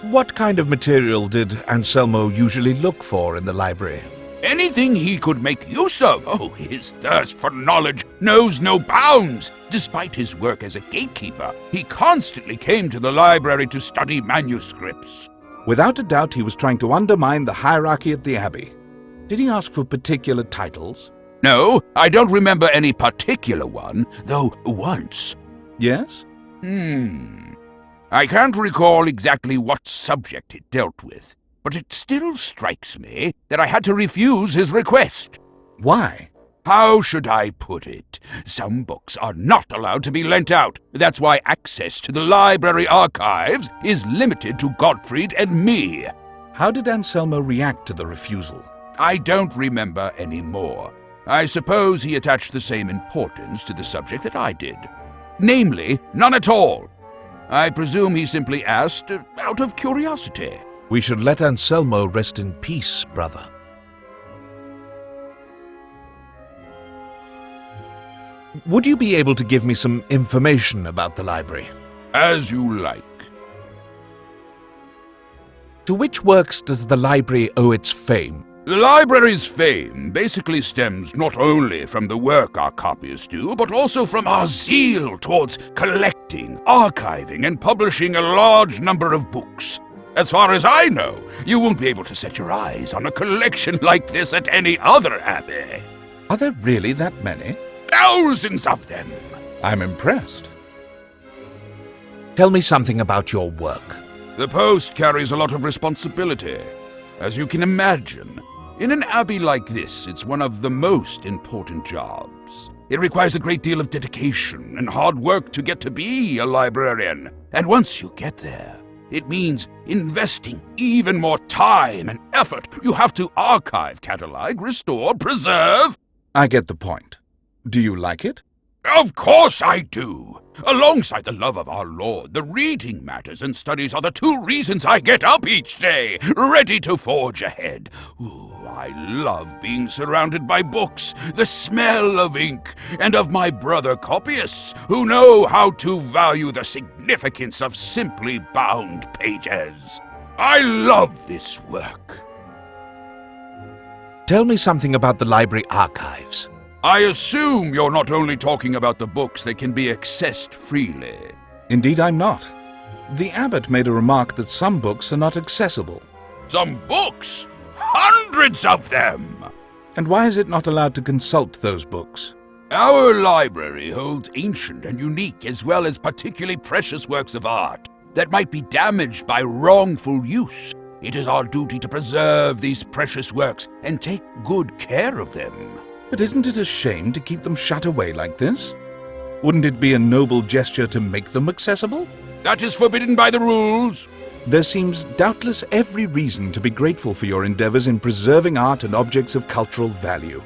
What kind of material did Anselmo usually look for in the library? Anything he could make use of. Oh, his thirst for knowledge knows no bounds. Despite his work as a gatekeeper, he constantly came to the library to study manuscripts. Without a doubt, he was trying to undermine the hierarchy at the Abbey. Did he ask for particular titles? No, I don't remember any particular one, though once. Yes? I can't recall exactly what subject it dealt with, but it still strikes me that I had to refuse his request. Why? How should I put it? Some books are not allowed to be lent out. That's why access to the library archives is limited to Gottfried and me. How did Anselmo react to the refusal? I don't remember anymore. I suppose he attached the same importance to the subject that I did. Namely, none at all. I presume he simply asked out of curiosity. We should let Anselmo rest in peace, brother. Would you be able to give me some information about the library? As you like. To which works does the library owe its fame? The library's fame basically stems not only from the work our copyists do, but also from our zeal towards collecting, archiving, and publishing a large number of books. As far as I know, you won't be able to set your eyes on a collection like this at any other abbey. Are there really that many? Thousands of them! I'm impressed. Tell me something about your work. The post carries a lot of responsibility. As you can imagine, in an abbey like this, it's one of the most important jobs. It requires a great deal of dedication and hard work to get to be a librarian. And once you get there, it means investing even more time and effort. You have to archive, catalog, restore, preserve. I get the point. Do you like it? Of course I do. Alongside the love of our Lord, the reading matters and studies are the two reasons I get up each day, ready to forge ahead. Ooh, I love being surrounded by books, the smell of ink, and of my brother copyists who know how to value the significance of simply bound pages. I love this work. Tell me something about the library archives. I assume you're not only talking about the books that can be accessed freely. Indeed, I'm not. The abbot made a remark that some books are not accessible. Some books? Hundreds of them! And why is it not allowed to consult those books? Our library holds ancient and unique as well as particularly precious works of art that might be damaged by wrongful use. It is our duty to preserve these precious works and take good care of them. But isn't it a shame to keep them shut away like this? Wouldn't it be a noble gesture to make them accessible? That is forbidden by the rules. There seems doubtless every reason to be grateful for your endeavors in preserving art and objects of cultural value.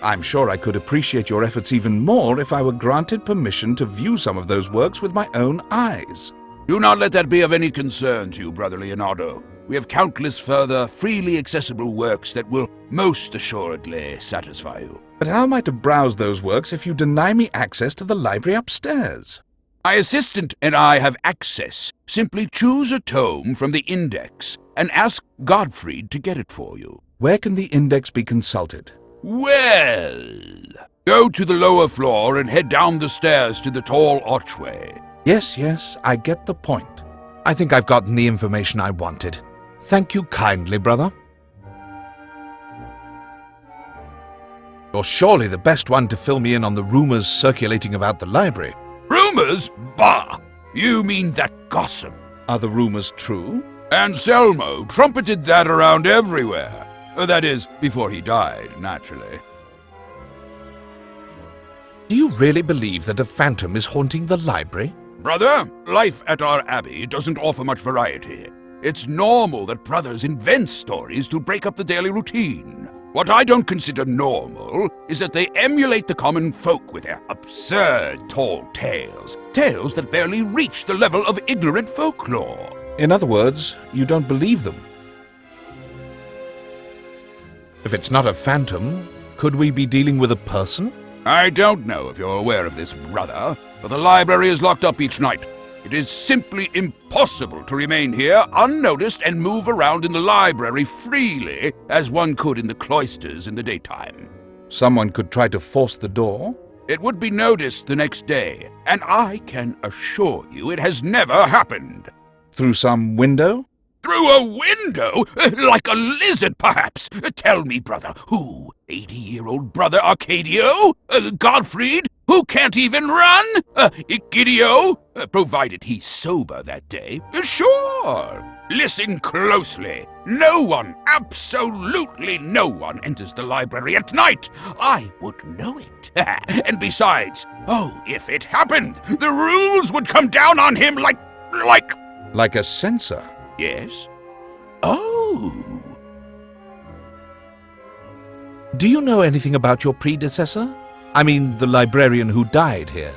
I'm sure I could appreciate your efforts even more if I were granted permission to view some of those works with my own eyes. Do not let that be of any concern to you, Brother Leonardo. We have countless further freely accessible works that will most assuredly satisfy you. But how am I to browse those works if you deny me access to the library upstairs? My assistant and I have access. Simply choose a tome from the index and ask Gottfried to get it for you. Where can the index be consulted? Well, go to the lower floor and head down the stairs to the tall archway. Yes, I get the point. I think I've gotten the information I wanted. Thank you kindly, brother. You're surely the best one to fill me in on the rumors circulating about the library. Rumors? Bah! You mean that gossip. Are the rumors true? Anselmo trumpeted that around everywhere. That is, before he died, naturally. Do you really believe that a phantom is haunting the library? Brother, life at our abbey doesn't offer much variety. It's normal that brothers invent stories to break up the daily routine. What I don't consider normal is that they emulate the common folk with their absurd tall tales. Tales that barely reach the level of ignorant folklore. In other words, you don't believe them. If it's not a phantom, could we be dealing with a person? I don't know if you're aware of this, brother, but the library is locked up each night. It is simply impossible to remain here unnoticed and move around in the library freely as one could in the cloisters in the daytime. Someone could try to force the door? It would be noticed the next day, and I can assure you it has never happened. Through some window? Through a window? Like a lizard, perhaps? Tell me, brother, who? 80-year-old brother Arcadio? Godfried? Who can't even run? Egidio? Provided he's sober that day. Sure! Listen closely. No one, absolutely no one, enters the library at night. I would know it. And besides, if it happened, the rules would come down on him like... Like a censor? Yes? Oh! Do you know anything about your predecessor? I mean, the librarian who died here.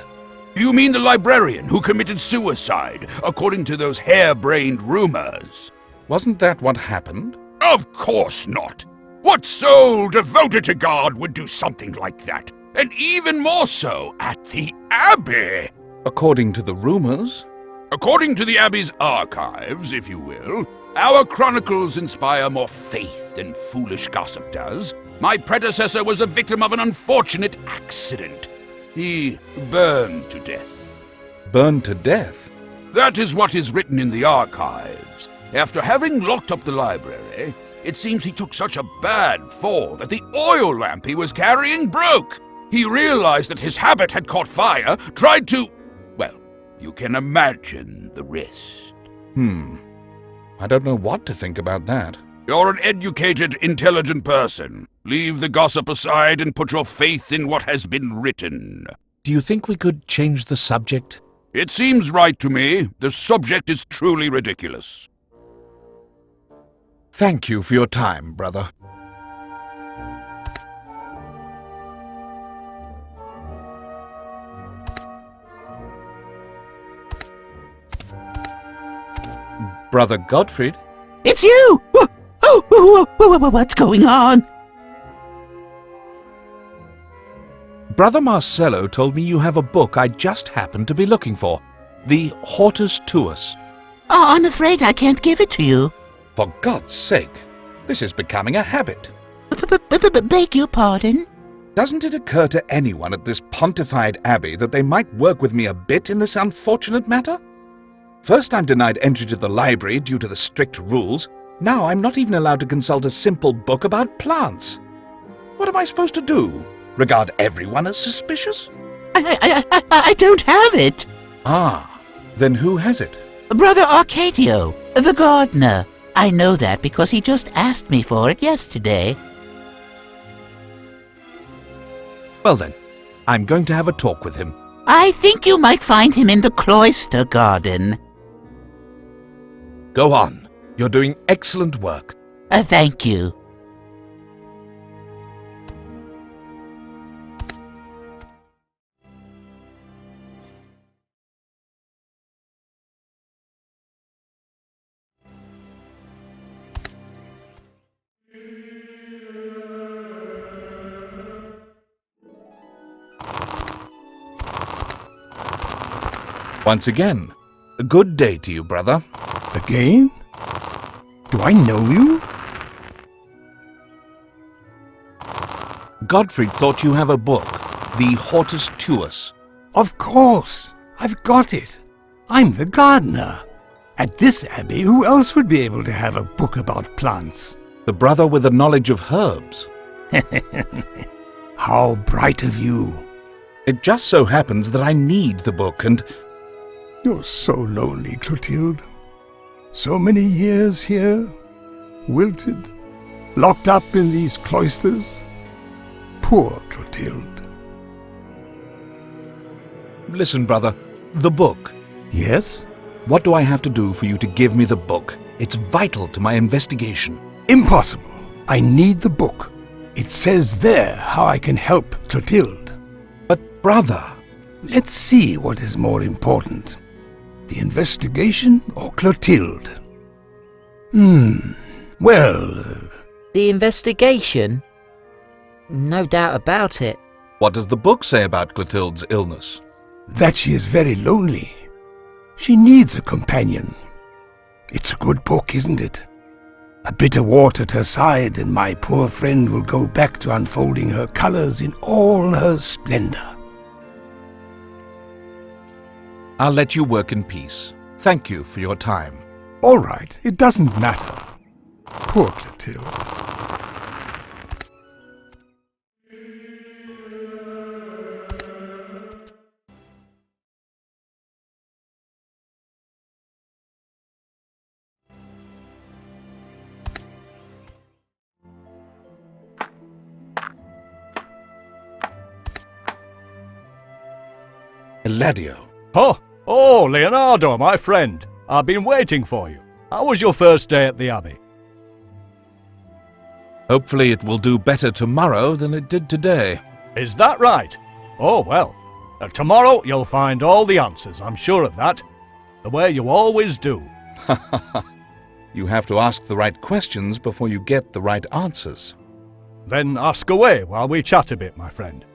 You mean the librarian who committed suicide, according to those harebrained rumors? Wasn't that what happened? Of course not! What soul devoted to God would do something like that? And even more so at the Abbey! According to the rumors? According to the Abbey's archives, if you will, our chronicles inspire more faith than foolish gossip does. My predecessor was a victim of an unfortunate accident. He burned to death. Burned to death? That is what is written in the archives. After having locked up the library, it seems he took such a bad fall that the oil lamp he was carrying broke. He realized that his habit had caught fire, tried to... well, you can imagine the rest. I don't know what to think about that. You're an educated, intelligent person. Leave the gossip aside and put your faith in what has been written. Do you think we could change the subject? It seems right to me. The subject is truly ridiculous. Thank you for your time, brother. Brother Godfried? It's you! What's going on? Brother Marcello told me you have a book I just happened to be looking for. The Hortus tuus. Oh, I'm afraid I can't give it to you. For God's sake, this is becoming a habit. Beg your pardon? Doesn't it occur to anyone at this pontified abbey that they might work with me a bit in this unfortunate matter? First I'm denied entry to the library due to the strict rules. Now I'm not even allowed to consult a simple book about plants. What am I supposed to do? Regard everyone as suspicious? I don't have it. Ah, then who has it? Brother Arcadio, the gardener. I know that because he just asked me for it yesterday. Well then, I'm going to have a talk with him. I think you might find him in the cloister garden. Go on. You're doing excellent work. Thank you. Once again, a good day to you, brother. Again? Do I know you? Godfried thought you have a book, the Hortus tuus. Of course. I've got it. I'm the gardener. At this abbey, who else would be able to have a book about plants? The brother with the knowledge of herbs. How bright of you. It just so happens that I need the book and... You're so lonely, Clotilde. So many years here, wilted, locked up in these cloisters. Poor Clotilde. Listen, brother, the book. Yes? What do I have to do for you to give me the book? It's vital to my investigation. Impossible. I need the book. It says there how I can help Clotilde. But, brother... Let's see what is more important. The investigation or Clotilde? Well... The investigation? No doubt about it. What does the book say about Clotilde's illness? that she is very lonely. She needs a companion. It's a good book, isn't it? A bit of water at her side, and my poor friend will go back to unfolding her colors in all her splendor. I'll let you work in peace. Thank you for your time. All right, it doesn't matter. Poor Clotilde. Eladio. Oh, Leonardo, my friend. I've been waiting for you. How was your first day at the Abbey? Hopefully it will do better tomorrow than it did today. Is that right? Oh, well. Tomorrow you'll find all the answers, I'm sure of that. The way you always do. You have to ask the right questions before you get the right answers. Then ask away while we chat a bit, my friend.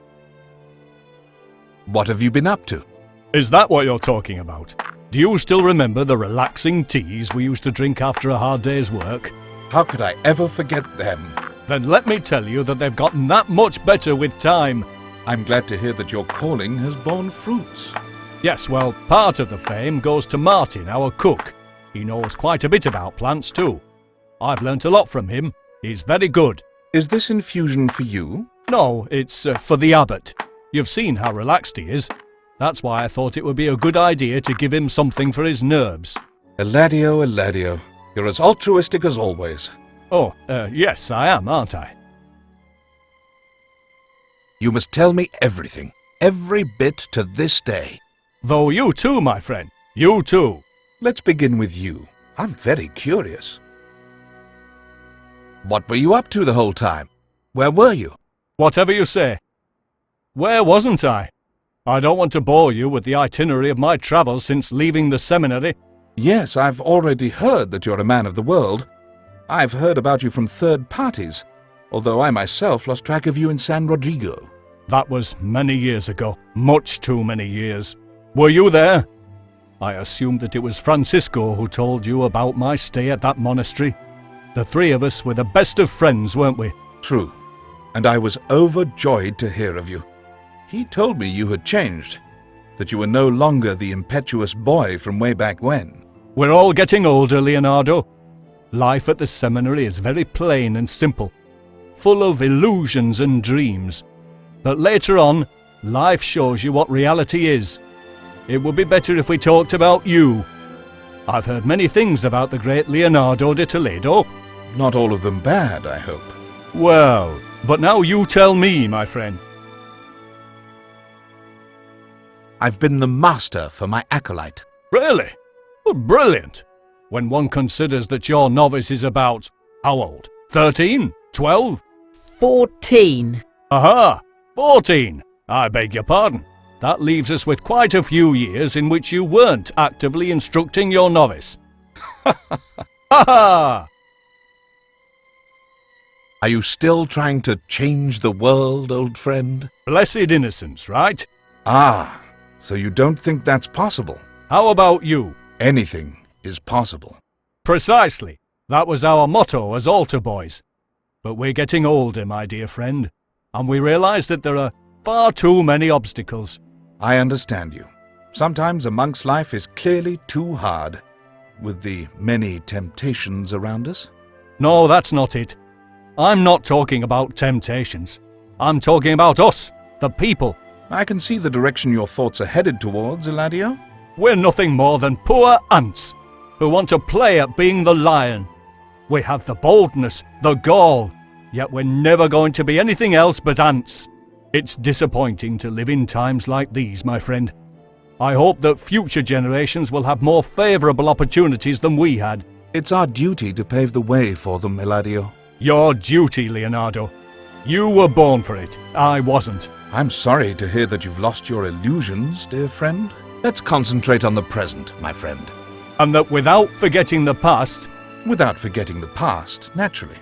What have you been up to? Is that what you're talking about? Do you still remember the relaxing teas we used to drink after a hard day's work? How could I ever forget them? Then let me tell you that they've gotten that much better with time. I'm glad to hear that your calling has borne fruits. Yes, well, part of the fame goes to Martin, our cook. He knows quite a bit about plants too. I've learnt a lot from him. He's very good. Is this infusion for you? No, it's for the abbot. You've seen how relaxed he is. That's why I thought it would be a good idea to give him something for his nerves. Eladio, you're as altruistic as always. Oh, yes, I am, aren't I? You must tell me everything, every bit to this day. Though you too, my friend, you too. Let's begin with you. I'm very curious. What were you up to the whole time? Where were you? Whatever you say. Where wasn't I? I don't want to bore you with the itinerary of my travels since leaving the seminary. Yes, I've already heard that you're a man of the world. I've heard about you from third parties, although I myself lost track of you in San Rodrigo. That was many years ago, much too many years. Were you there? I assumed that it was Francisco who told you about my stay at that monastery. The three of us were the best of friends, weren't we? True, and I was overjoyed to hear of you. He told me you had changed, that you were no longer the impetuous boy from way back when. We're all getting older, Leonardo. Life at the seminary is very plain and simple, full of illusions and dreams. But later on, life shows you what reality is. It would be better if we talked about you. I've heard many things about the great Leonardo de Toledo. Not all of them bad, I hope. Well, but now you tell me, my friend. I've been the master for my acolyte. Really? Well, brilliant. When one considers that your novice is about, how old? 13? 12? 14. Aha! 14. I beg your pardon. That leaves us with quite a few years in which you weren't actively instructing your novice. Ha ha! Are you still trying to change the world, old friend? Blessed innocence, right? Ah, so you don't think that's possible? How about you? Anything is possible. Precisely. That was our motto as altar boys. But we're getting older, my dear friend, and we realize that there are far too many obstacles. I understand you. Sometimes a monk's life is clearly too hard, with the many temptations around us. No, that's not it. I'm not talking about temptations. I'm talking about us, the people. I can see the direction your thoughts are headed towards, Eladio. We're nothing more than poor ants who want to play at being the lion. We have the boldness, the gall, yet we're never going to be anything else but ants. It's disappointing to live in times like these, my friend. I hope that future generations will have more favourable opportunities than we had. It's our duty to pave the way for them, Eladio. Your duty, Leonardo. You were born for it. I wasn't. I'm sorry to hear that you've lost your illusions, dear friend. Let's concentrate on the present, my friend. And that without forgetting the past... Without forgetting the past, naturally.